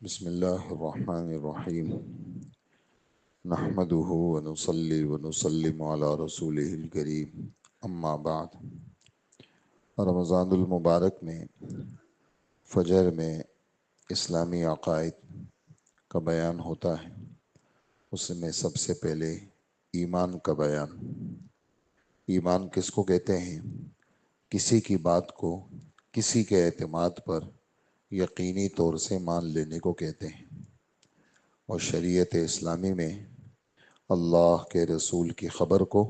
بسم الله الرحمن الرحيم نحمده ونصلي ونسلم على رسوله الكريم اما بعد رمضان المبارک میں فجر میں اسلامی عقائد کا بیان ہوتا ہے۔ اس میں سب سے پہلے ایمان کا بیان۔ ایمان کس کو کہتے ہیں؟ کسی کی بات کو کسی کے اعتماد پر یقینی طور سے مان لینے کو کہتے ہیں، اور شریعت اسلامی میں اللہ کے رسول کی خبر کو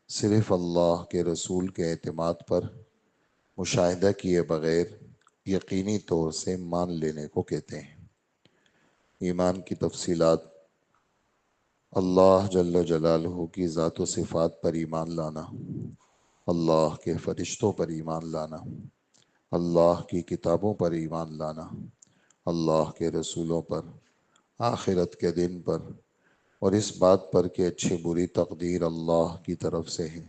صرف اللہ کے رسول کے اعتماد پر مشاہدہ کیے بغیر یقینی طور سے مان لینے کو کہتے ہیں۔ ایمان کی تفصیلات: اللہ جل جلالہ کی ذات و صفات پر ایمان لانا، اللہ کے فرشتوں پر ایمان لانا، اللہ کی کتابوں پر ایمان لانا، اللہ کے رسولوں پر، آخرت کے دن پر، اور اس بات پر کہ اچھی بری تقدیر اللہ کی طرف سے ہے،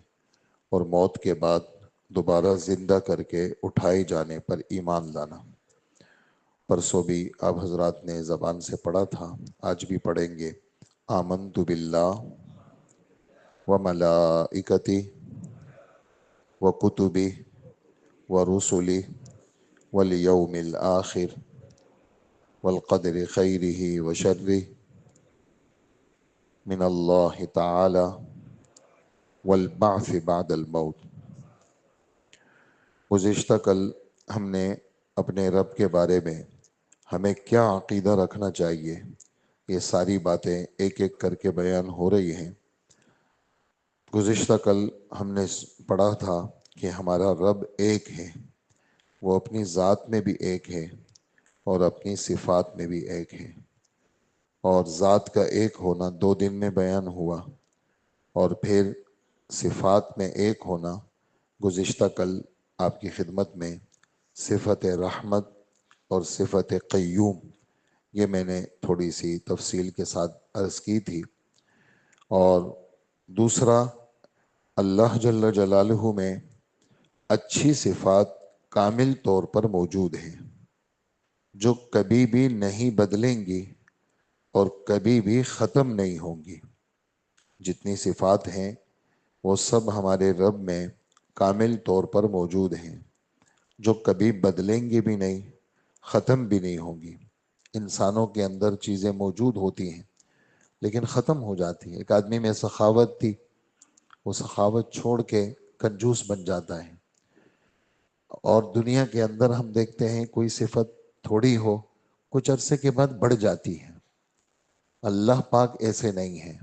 اور موت کے بعد دوبارہ زندہ کر کے اٹھائے جانے پر ایمان لانا۔ پرسوں بھی آپ حضرات نے زبان سے پڑھا تھا، آج بھی پڑھیں گے۔ آمنت باللہ و ملائکتی و کتبی و رسلی والیوم الآخر والقدر خیرہ و شرہ من اللہ تعالی والبعث بعد الموت۔ گزشتہ کل ہم نے اپنے رب کے بارے میں ہمیں کیا عقیدہ رکھنا چاہیے، یہ ساری باتیں ایک ایک کر کے بیان ہو رہی ہیں۔ گزشتہ کل ہم نے پڑھا تھا کہ ہمارا رب ایک ہے، وہ اپنی ذات میں بھی ایک ہے اور اپنی صفات میں بھی ایک ہے، اور ذات کا ایک ہونا 2 دن میں بیان ہوا، اور پھر صفات میں ایک ہونا گزشتہ کل آپ کی خدمت میں صفت رحمت اور صفت قیوم، یہ میں نے تھوڑی سی تفصیل کے ساتھ عرض کی تھی۔ اور دوسرا، اللہ جل جلالہ میں اچھی صفات کامل طور پر موجود ہیں، جو کبھی بھی نہیں بدلیں گی اور کبھی بھی ختم نہیں ہوں گی۔ جتنی صفات ہیں وہ سب ہمارے رب میں کامل طور پر موجود ہیں، جو کبھی بدلیں گی بھی نہیں، ختم بھی نہیں ہوں گی۔ انسانوں کے اندر چیزیں موجود ہوتی ہیں لیکن ختم ہو جاتی ہیں۔ ایک آدمی میں سخاوت تھی، وہ سخاوت چھوڑ کے کنجوس بن جاتا ہے، اور دنیا کے اندر ہم دیکھتے ہیں کوئی صفت تھوڑی ہو، کچھ عرصے کے بعد بڑھ جاتی ہے۔ اللہ پاک ایسے نہیں ہے۔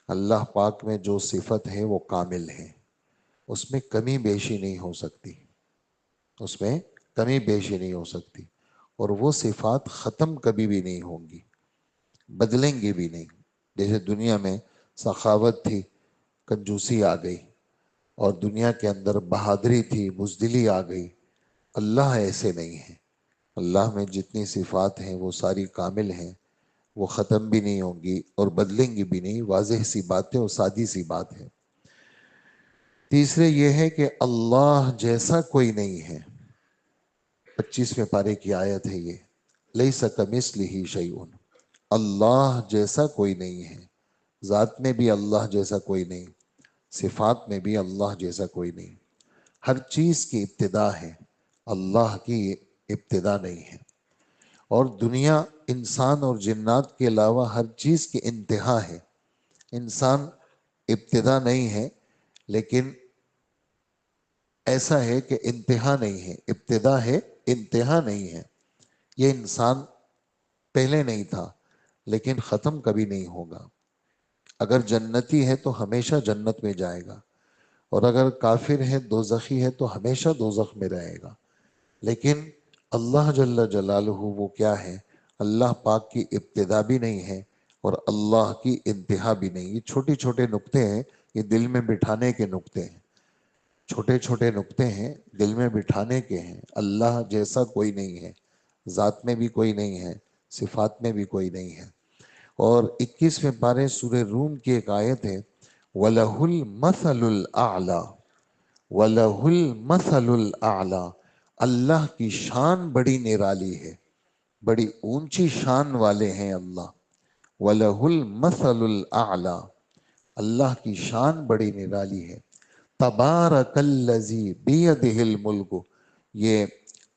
اللہ پاک میں جو صفت ہے وہ کامل ہے، اس میں کمی بیشی نہیں ہو سکتی، اس میں کمی بیشی نہیں ہو سکتی، اور وہ صفات ختم کبھی بھی نہیں ہوں گی، بدلیں گی بھی نہیں۔ جیسے دنیا میں سخاوت تھی، کنجوسی آ گئی، اور دنیا کے اندر بہادری تھی، بزدلی آ گئی۔ اللہ ایسے نہیں ہے۔ اللہ میں جتنی صفات ہیں وہ ساری کامل ہیں، وہ ختم بھی نہیں ہوں گی اور بدلیں گی بھی نہیں۔ واضح سی بات ہے اور سادی سی بات ہے۔ تیسرے یہ ہے کہ اللہ جیسا کوئی نہیں ہے۔ 25ویں پارے کی آیت ہے یہ، لیس کمثلہ شیء۔ اللہ جیسا کوئی نہیں ہے، ذات میں بھی اللہ جیسا کوئی نہیں، صفات میں بھی اللہ جیسا کوئی نہیں۔ ہر چیز کی ابتدا ہے، اللہ کی ابتدا نہیں ہے۔ اور دنیا، انسان اور جنات کے علاوہ ہر چیز کی انتہا ہے۔ انسان ابتدا نہیں ہے، لیکن ایسا ہے کہ انتہا نہیں ہے۔ ابتدا ہے، انتہا نہیں ہے۔ یہ انسان پہلے نہیں تھا لیکن ختم کبھی نہیں ہوگا۔ اگر جنتی ہے تو ہمیشہ جنت میں جائے گا، اور اگر کافر ہے، دوزخی ہے، تو ہمیشہ دوزخ میں رہے گا۔ لیکن اللہ جل جلالہ وہ کیا ہے؟ اللہ پاک کی ابتدا بھی نہیں ہے اور اللہ کی انتہا بھی نہیں۔ یہ چھوٹے چھوٹے نقطے ہیں، یہ دل میں بٹھانے کے نقطے ہیں، چھوٹے چھوٹے نقطے ہیں، دل میں بٹھانے کے ہیں۔ اللہ جیسا کوئی نہیں ہے، ذات میں بھی کوئی نہیں ہے، صفات میں بھی کوئی نہیں ہے۔ اور 21ویں پارے سورہ روم کی ایک آیت ہے، وَلَهُ الْمَثَلُ الْأَعْلَى، وَلَهُ الْمَثَلُ الْأَعْلَى۔ اللہ کی شان بڑی نرالی ہے، بڑی اونچی شان والے ہیں اللہ۔ وَلَهُ الْمَثَلُ الْأَعْلَى، اللہ کی شان بڑی نرالی ہے۔ تبارک الذی بیدہ الملک، یہ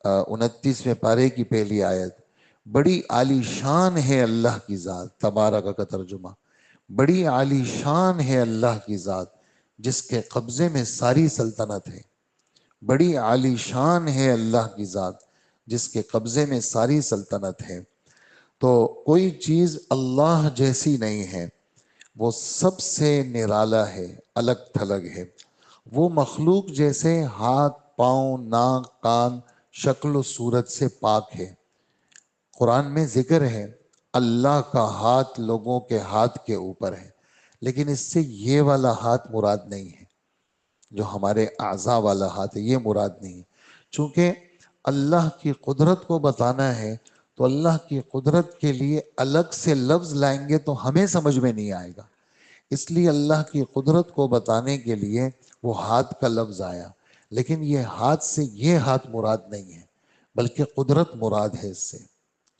29ویں پارے کی پہلی آیت۔ بڑی عالی شان ہے اللہ کی ذات، تبارک کا ترجمہ، بڑی عالی شان ہے اللہ کی ذات جس کے قبضے میں ساری سلطنت ہے۔ بڑی عالی شان ہے اللہ کی ذات جس کے قبضے میں ساری سلطنت ہے۔ تو کوئی چیز اللہ جیسی نہیں ہے، وہ سب سے نرالا ہے، الگ تھلگ ہے۔ وہ مخلوق جیسے ہاتھ، پاؤں، ناک، کان، شکل و صورت سے پاک ہے۔ قرآن میں ذکر ہے اللہ کا ہاتھ لوگوں کے ہاتھ کے اوپر ہے، لیکن اس سے یہ والا ہاتھ مراد نہیں ہے جو ہمارے اعضاء والا ہاتھ ہے، یہ مراد نہیں ہے۔ چونکہ اللہ کی قدرت کو بتانا ہے تو اللہ کی قدرت کے لیے الگ سے لفظ لائیں گے تو ہمیں سمجھ میں نہیں آئے گا، اس لیے اللہ کی قدرت کو بتانے کے لیے وہ ہاتھ کا لفظ آیا۔ لیکن یہ ہاتھ سے یہ ہاتھ مراد نہیں ہے، بلکہ قدرت مراد ہے اس سے۔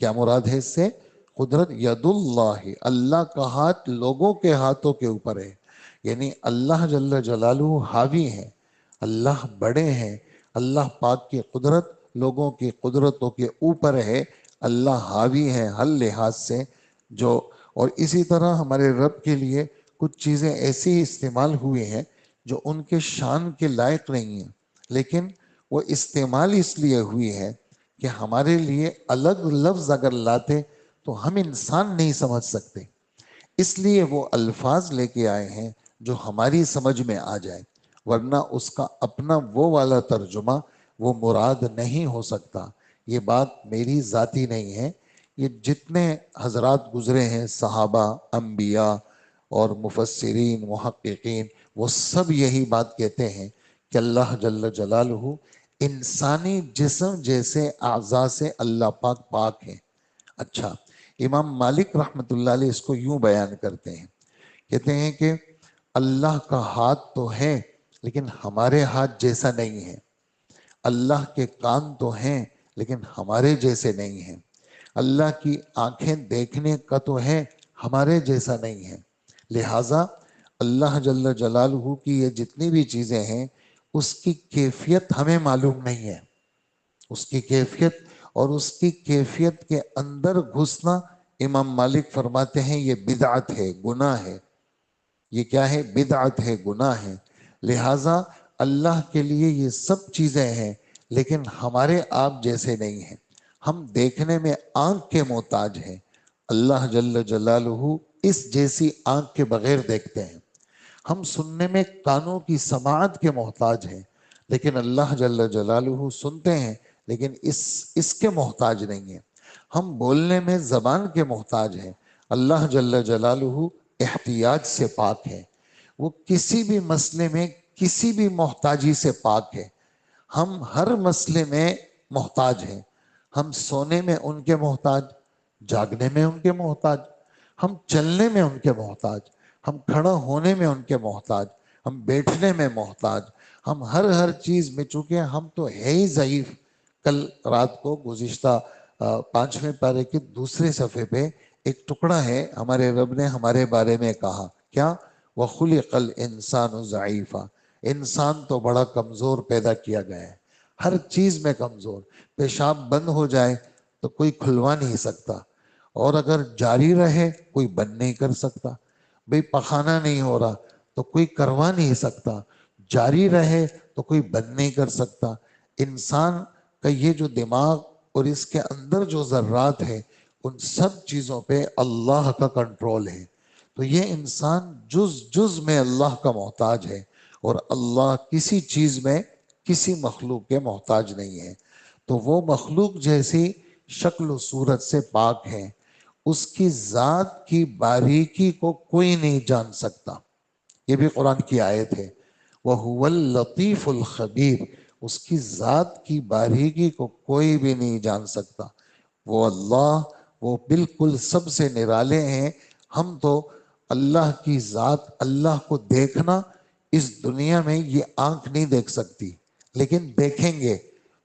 کیا مراد ہے اس سے؟ قدرت۔ ید اللہ، اللہ کا ہاتھ لوگوں کے ہاتھوں کے اوپر ہے، یعنی اللہ جل جلالہ حاوی ہیں، اللہ بڑے ہیں، اللہ پاک کی قدرت لوگوں کی قدرتوں کے اوپر ہے، اللہ حاوی ہے ہر لحاظ سے۔ جو اور اسی طرح ہمارے رب کے لیے کچھ چیزیں ایسی استعمال ہوئی ہیں جو ان کے شان کے لائق نہیں ہیں، لیکن وہ استعمال اس لیے ہوئی ہے کہ ہمارے لیے الگ لفظ اگر لاتے تو ہم انسان نہیں سمجھ سکتے، اس لیے وہ الفاظ لے کے آئے ہیں جو ہماری سمجھ میں آ جائے، ورنہ اس کا اپنا وہ والا ترجمہ وہ مراد نہیں ہو سکتا۔ یہ بات میری ذاتی نہیں ہے، یہ جتنے حضرات گزرے ہیں، صحابہ، انبیاء اور مفسرین، محققین، وہ سب یہی بات کہتے ہیں کہ اللہ جل جلالہ انسانی جسم جیسے اعضاء سے اللہ پاک پاک ہے۔ اچھا، امام مالک رحمۃ اللہ علیہ اس کو یوں بیان کرتے ہیں، کہتے ہیں کہ اللہ کا ہاتھ تو ہے لیکن ہمارے ہاتھ جیسا نہیں ہے، اللہ کے کان تو ہیں لیکن ہمارے جیسے نہیں ہیں، اللہ کی آنکھیں دیکھنے کا تو ہے، ہمارے جیسا نہیں ہے۔ لہٰذا اللہ جل جلالہ کی یہ جتنی بھی چیزیں ہیں اس کی کیفیت ہمیں معلوم نہیں ہے، اس کی کیفیت، اور اس کی کیفیت کے اندر گھسنا امام مالک فرماتے ہیں یہ بدعت ہے، گناہ ہے۔ یہ کیا ہے؟ بدعت ہے، گناہ ہے۔ لہٰذا اللہ کے لیے یہ سب چیزیں ہیں لیکن ہمارے آپ جیسے نہیں ہیں۔ ہم دیکھنے میں آنکھ کے محتاج ہیں، اللہ جل جلالہ اس جیسی آنکھ کے بغیر دیکھتے ہیں۔ ہم سننے میں کانوں کی سماعت کے محتاج ہیں، لیکن اللہ جل جلالہ سنتے ہیں لیکن اس کے محتاج نہیں ہیں۔ ہم بولنے میں زبان کے محتاج ہیں، اللہ جل جلالہ احتیاج سے پاک ہے، وہ کسی بھی مسئلے میں کسی بھی محتاجی سے پاک ہے۔ ہم ہر مسئلے میں محتاج ہیں، ہم سونے میں ان کے محتاج، جاگنے میں ان کے محتاج، ہم چلنے میں ان کے محتاج، ہم کھڑا ہونے میں ان کے محتاج، ہم بیٹھنے میں محتاج، ہم ہر چیز میں، چونکہ ہم تو ہے ہی ضعیف۔ کل رات کو گزشتہ 5ویں پارے کے دوسرے صفحے پہ ایک ٹکڑا ہے، ہمارے رب نے ہمارے بارے میں کہا کیا؟ وَخُلِقَ الْإِنسَانُ ضَعِيفًا، انسان تو بڑا کمزور پیدا کیا گیا ہے، ہر چیز میں کمزور۔ پیشاب بند ہو جائے تو کوئی کھلوا نہیں سکتا، اور اگر جاری رہے کوئی بند نہیں کر سکتا۔ بھئی پخانہ نہیں ہو رہا تو کوئی کروا نہیں سکتا، جاری رہے تو کوئی بند نہیں کر سکتا۔ انسان کا یہ جو دماغ اور اس کے اندر جو ذرات ہیں ان سب چیزوں پہ اللہ کا کنٹرول ہے، تو یہ انسان جز میں اللہ کا محتاج ہے، اور اللہ کسی چیز میں کسی مخلوق کے محتاج نہیں ہے۔ تو وہ مخلوق جیسی شکل و صورت سے پاک ہے، اس کی ذات کی باریکی کو کوئی نہیں جان سکتا۔ یہ بھی قرآن کی آیت ہے، وَهُوَ اللَّطِيفُ الْخَبِيرُ، اس کی ذات کی باریکی کو کوئی بھی نہیں جان سکتا۔ وہ اللہ، وہ بالکل سب سے نرالے ہیں۔ ہم تو اللہ کی ذات، اللہ کو دیکھنا اس دنیا میں یہ آنکھ نہیں دیکھ سکتی، لیکن دیکھیں گے۔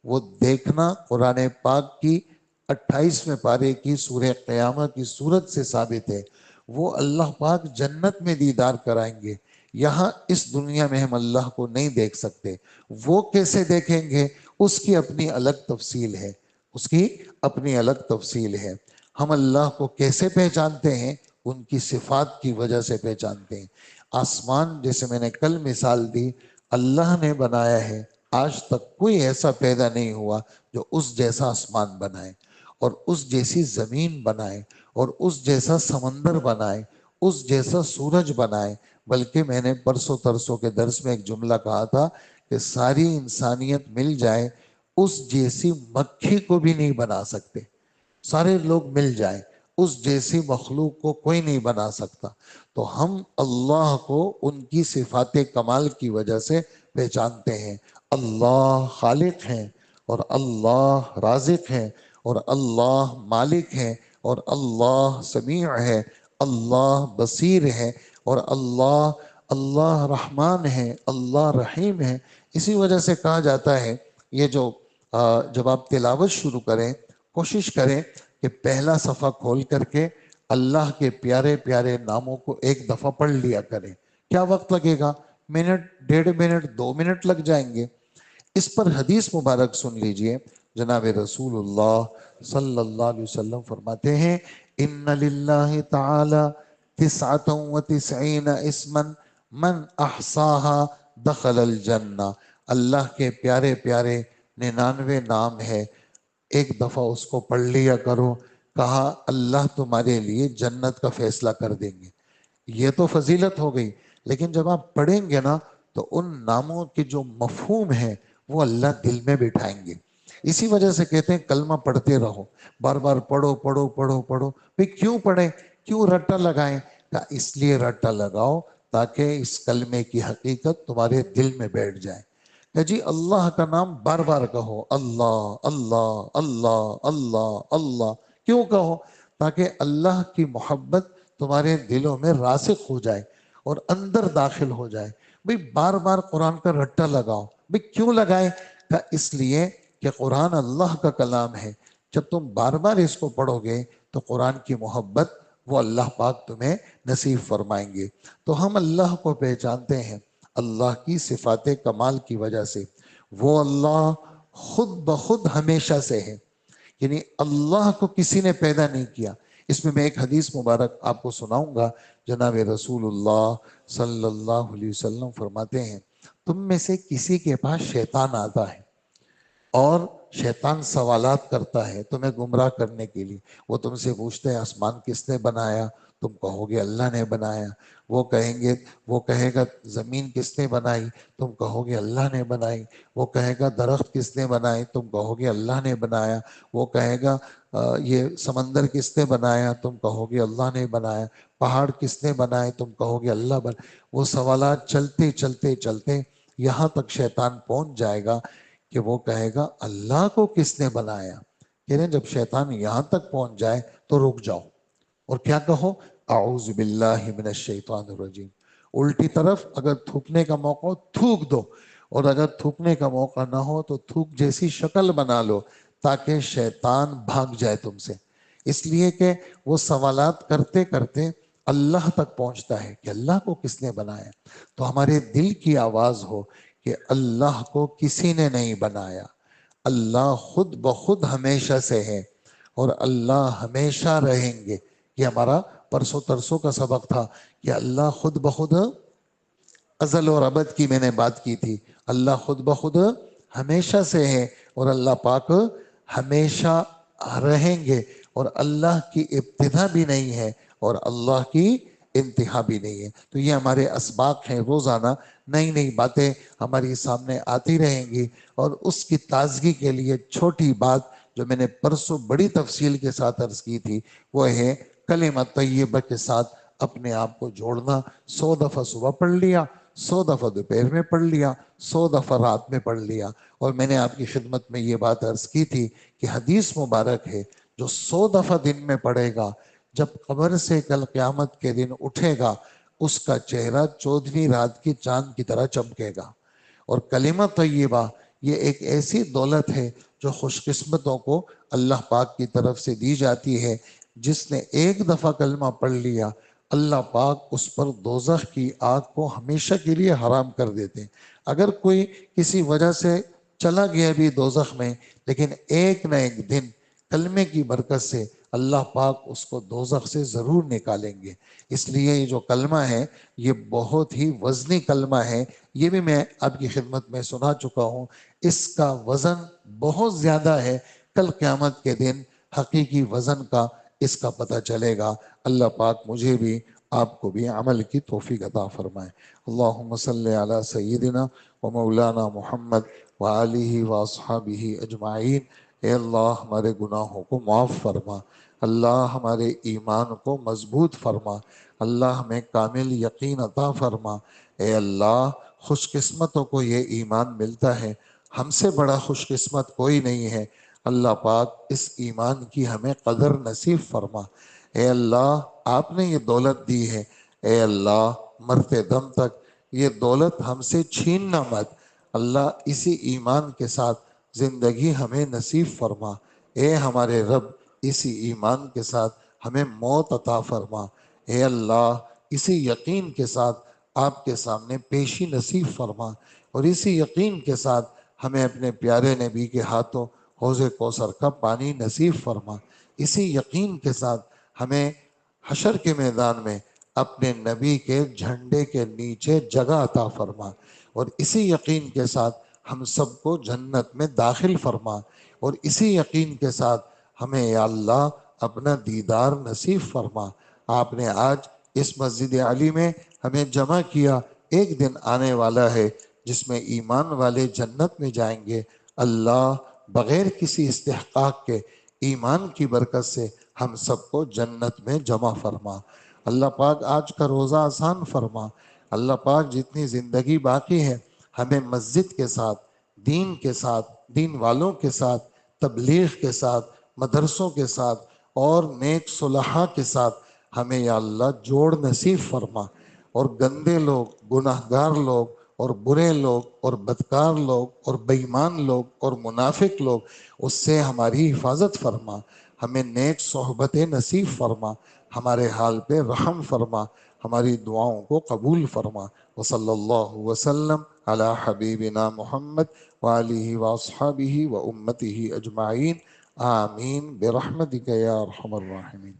وہ دیکھنا قرآن پاک کی 28ویں پارے کی سورہ قیامہ کی صورت سے ثابت ہے، وہ اللہ پاک جنت میں دیدار کرائیں گے۔ یہاں اس دنیا میں ہم اللہ کو نہیں دیکھ سکتے، وہ کیسے دیکھیں گے؟ اس کی اپنی الگ تفصیل ہے، اس کی اپنی الگ تفصیل ہے۔ ہم اللہ کو کیسے پہچانتے ہیں؟ ان کی صفات کی وجہ سے پہچانتے ہیں۔ آسمان جیسے میں نے کل مثال دی، اللہ نے بنایا ہے، آج تک کوئی ایسا پیدا نہیں ہوا جو اس جیسا آسمان بنائے اور اس جیسی زمین بنائے اور اس جیسا سمندر بنائے، اس جیسا سورج بنائے۔ بلکہ میں نے پرسوں ترسوں کے درس میں ایک جملہ کہا تھا کہ ساری انسانیت مل جائے اس جیسی مکھی کو بھی نہیں بنا سکتے، سارے لوگ مل جائیں اس جیسی مخلوق کو کوئی نہیں بنا سکتا۔ تو ہم اللہ کو ان کی صفات کمال کی وجہ سے پہچانتے ہیں۔ اللہ خالق ہیں اور اللہ رازق ہیں اور اللہ مالک ہیں اور اللہ سمیع ہے، اللہ بصیر ہے اور اللہ رحمان ہے، اللہ رحیم ہے۔ اسی وجہ سے کہا جاتا ہے، یہ جو جب آپ تلاوت شروع کریں کوشش کریں کہ پہلا صفحہ کھول کر کے اللہ کے پیارے پیارے ناموں کو ایک دفعہ پڑھ لیا کریں۔ کیا وقت لگے گا؟ منٹ، 1.5 منٹ، 2 منٹ لگ جائیں گے۔ اس پر حدیث مبارک سن لیجئے، جناب رسول اللہ صلی اللہ علیہ وسلم فرماتے ہیں، ان للہ تعالی 99 اسما من احصاها دخل الجنہ۔ اللہ کے پیارے پیارے 99 نام ہے، ایک دفعہ اس کو پڑھ لیا کرو۔ کہا اللہ تمہارے لیے جنت کا فیصلہ کر دیں گے۔ یہ تو فضیلت ہو گئی، لیکن جب آپ پڑھیں گے نا تو ان ناموں کے جو مفہوم ہے وہ اللہ دل میں بٹھائیں گے۔ اسی وجہ سے کہتے ہیں کلمہ پڑھتے رہو، بار بار پڑھو پڑھو پڑھو پڑھو۔ بھئی کیوں پڑھیں؟ کیوں رٹا لگائیں؟ کہا اس لیے رٹا لگاؤ تاکہ اس کلمے کی حقیقت تمہارے دل میں بیٹھ جائے۔ کہ جی اللہ کا نام بار بار کہو، اللہ اللہ اللہ اللہ اللہ۔ کیوں کہو؟ تاکہ اللہ کی محبت تمہارے دلوں میں راسخ ہو جائے اور اندر داخل ہو جائے۔ بھئی بار بار قرآن کا رٹا لگاؤ۔ بھئی کیوں لگائیں؟ کہ اس لیے کہ قرآن اللہ کا کلام ہے، جب تم بار بار اس کو پڑھو گے تو قرآن کی محبت وہ اللہ پاک تمہیں نصیب فرمائیں گے۔ تو ہم اللہ کو پہچانتے ہیں اللہ کی صفات کمال کی وجہ سے۔ وہ اللہ خود بخود ہمیشہ سے ہے، یعنی اللہ کو کسی نے پیدا نہیں کیا۔ اس میں ایک حدیث مبارک آپ کو سناؤں گا، جناب رسول اللہ صلی اللہ علیہ وسلم فرماتے ہیں، تم میں سے کسی کے پاس شیطان آتا ہے اور شیطان سوالات کرتا ہے تمہیں گمراہ کرنے کے لیے۔ وہ تم سے پوچھتے ہیں آسمان کس نے بنایا؟ تم کہو گے اللہ نے بنایا۔ وہ کہے گا زمین کس نے بنائی؟ تم کہو گے اللہ نے بنائی۔ وہ کہے گا درخت کس نے بنائے؟ تم کہو گے اللہ نے بنایا۔ وہ کہے گا یہ سمندر کس نے بنایا؟ تم کہو گے اللہ نے بنایا۔ پہاڑ کس نے بنائے؟ تم کہو گے اللہ بنایا۔ وہ سوالات چلتے چلتے چلتے یہاں تک شیطان پہنچ جائے گا کہ وہ کہے گا اللہ کو کس نے بنایا؟ کہہ رہے ہیں جب شیطان یہاں تک پہنچ جائے تو رک جاؤ اور کیا کہو؟ اعوذ باللہ من الشیطان الرجیم۔ الٹی طرف اگر تھوکنے کا موقع ہو تھوک دو، اور اگر تھوکنے کا موقع نہ ہو تو تھوک جیسی شکل بنا لو تاکہ شیطان بھاگ جائے تم سے۔ اس لیے کہ وہ سوالات کرتے کرتے اللہ تک پہنچتا ہے کہ اللہ کو کس نے بنایا۔ تو ہمارے دل کی آواز ہو کہ اللہ کو کسی نے نہیں بنایا، اللہ خود بخود ہمیشہ سے ہے اور اللہ ہمیشہ رہیں گے۔ یہ ہمارا پرسوں ترسوں کا سبق تھا کہ اللہ خود بخود، ازل اور ابد کی میں نے بات کی تھی، اللہ خود بخود ہمیشہ سے ہے اور اللہ پاک ہمیشہ رہیں گے، اور اللہ کی ابتدا بھی نہیں ہے اور اللہ کی انتہا بھی نہیں ہے۔ تو یہ ہمارے اسباق ہیں، روزانہ نئی نئی باتیں ہماری سامنے آتی رہیں گی، اور اس کی تازگی کے لیے چھوٹی بات جو میں نے پرسوں بڑی تفصیل کے ساتھ عرض کی تھی وہ ہے کلمہ طیبہ کے ساتھ اپنے آپ کو جوڑنا۔ 100 دفعہ صبح پڑھ لیا، 100 دفعہ دوپہر میں پڑھ لیا، 100 دفعہ رات میں پڑھ لیا۔ اور میں نے آپ کی خدمت میں یہ بات عرض کی تھی کہ حدیث مبارک ہے جو 100 دفعہ دن میں پڑھے گا جب قبر سے کل قیامت کے دن اٹھے گا اس کا چہرہ 14ویں رات کی چاند کی طرح چمکے گا۔ اور کلمہ طیبہ یہ ایک ایسی دولت ہے جو خوش قسمتوں کو اللہ پاک کی طرف سے دی جاتی ہے۔ جس نے ایک دفعہ کلمہ پڑھ لیا، اللہ پاک اس پر دوزخ کی آگ کو ہمیشہ کے لیے حرام کر دیتے ہیں۔ اگر کوئی کسی وجہ سے چلا گیا بھی دوزخ میں، لیکن ایک نہ ایک دن کلمے کی برکت سے اللہ پاک اس کو دوزخ سے ضرور نکالیں گے۔ اس لیے یہ جو کلمہ ہے یہ بہت ہی وزنی کلمہ ہے۔ یہ بھی میں آپ کی خدمت میں سنا چکا ہوں، اس کا وزن بہت زیادہ ہے۔ کل قیامت کے دن حقیقی وزن کا اس کا پتہ چلے گا۔ اللہ پاک مجھے بھی آپ کو بھی عمل کی توفیق عطا فرمائے۔ اللہم صلی علی سیدنا و مولانا محمد وآلہ واصحابہ اجمعین۔ اے اللہ ہمارے گناہوں کو معاف فرما، اللہ ہمارے ایمان کو مضبوط فرما، اللہ ہمیں کامل یقین عطا فرما۔ اے اللہ خوش قسمتوں کو یہ ایمان ملتا ہے، ہم سے بڑا خوش قسمت کوئی نہیں ہے۔ اللہ پاک اس ایمان کی ہمیں قدر نصیب فرما۔ اے اللہ آپ نے یہ دولت دی ہے، اے اللہ مرتے دم تک یہ دولت ہم سے چھیننا مت۔ اللہ اسی ایمان کے ساتھ زندگی ہمیں نصیب فرما۔ اے ہمارے رب اسی ایمان کے ساتھ ہمیں موت عطا فرما۔ اے اللہ اسی یقین کے ساتھ آپ کے سامنے پیشی نصیب فرما، اور اسی یقین کے ساتھ ہمیں اپنے پیارے نبی کے ہاتھوں حوض کوثر کا پانی نصیب فرما۔ اسی یقین کے ساتھ ہمیں حشر کے میدان میں اپنے نبی کے جھنڈے کے نیچے جگہ عطا فرما، اور اسی یقین کے ساتھ ہم سب کو جنت میں داخل فرما، اور اسی یقین کے ساتھ ہمیں یا اللہ اپنا دیدار نصیب فرما۔ آپ نے آج اس مسجد علی میں ہمیں جمع کیا، ایک دن آنے والا ہے جس میں ایمان والے جنت میں جائیں گے۔ اللہ بغیر کسی استحقاق کے ایمان کی برکت سے ہم سب کو جنت میں جمع فرما۔ اللہ پاک آج کا روزہ آسان فرما۔ اللہ پاک جتنی زندگی باقی ہے ہمیں مسجد کے ساتھ، دین کے ساتھ، دین والوں کے ساتھ، تبلیغ کے ساتھ، مدرسوں کے ساتھ اور نیک صلحاء کے ساتھ ہمیں یا اللہ جوڑ نصیب فرما، اور گندے لوگ، گناہ گار لوگ اور برے لوگ اور بدکار لوگ اور بے ایمان لوگ اور منافق لوگ اس سے ہماری حفاظت فرما۔ ہمیں نیک صحبتیں نصیب فرما، ہمارے حال پہ رحم فرما، ہماری دعاؤں کو قبول فرما۔ وصلی اللہ وسلم علی حبیبنا محمد وآلہ واصحابہ و امتہ اجمعین، آمین برحمتک یا ارحم الراحمین۔